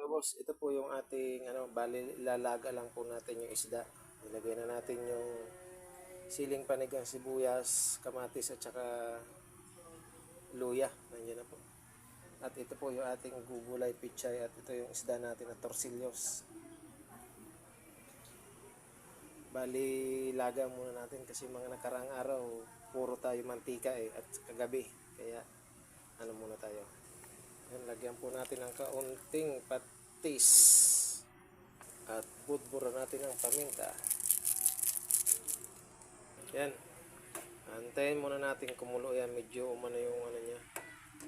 Mga boss, ito po yung ating bali lalaga lang po natin yung isda. Ilagay na natin yung siling panigang sibuyas, kamatis at saka luya. Nandiyan na po. At ito po yung ating gugulay pichay at ito yung isda natin na torsillos. Bali laga muna natin kasi mga nakaraang araw puro tayo mantika at kagabi. Kaya muna tayo. Yan, lagyan po natin ng kaunting patis. At budbura natin ng paminta. Yan. Antayin muna natin kumulo yan. Medyo umano yung niya.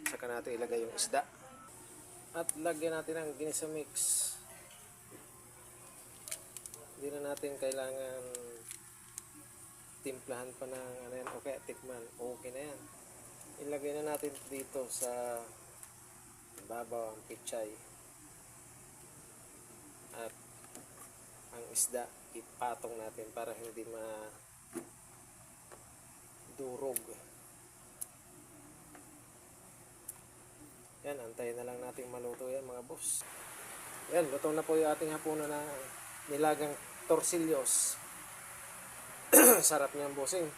Saka natin ilagay yung isda. At lagyan natin ng ginisa mix. Hindi na natin kailangan timplahan pa ng okay, tikman. Okay na yan. Ilagay na natin dito sa babaw ang pichay. At ang isda ipatong natin para hindi madurog. Yan, antayin na lang natin maluto yan mga boss. Yan, luto na po yung ating hapunan na nilagang torsillos. Sarap niyang bossing.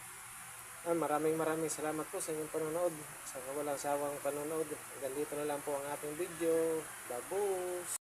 Maraming salamat po sa inyong panonood. Sa walang sawang panonood. Hanggang dito na lang po ang ating video. Babus!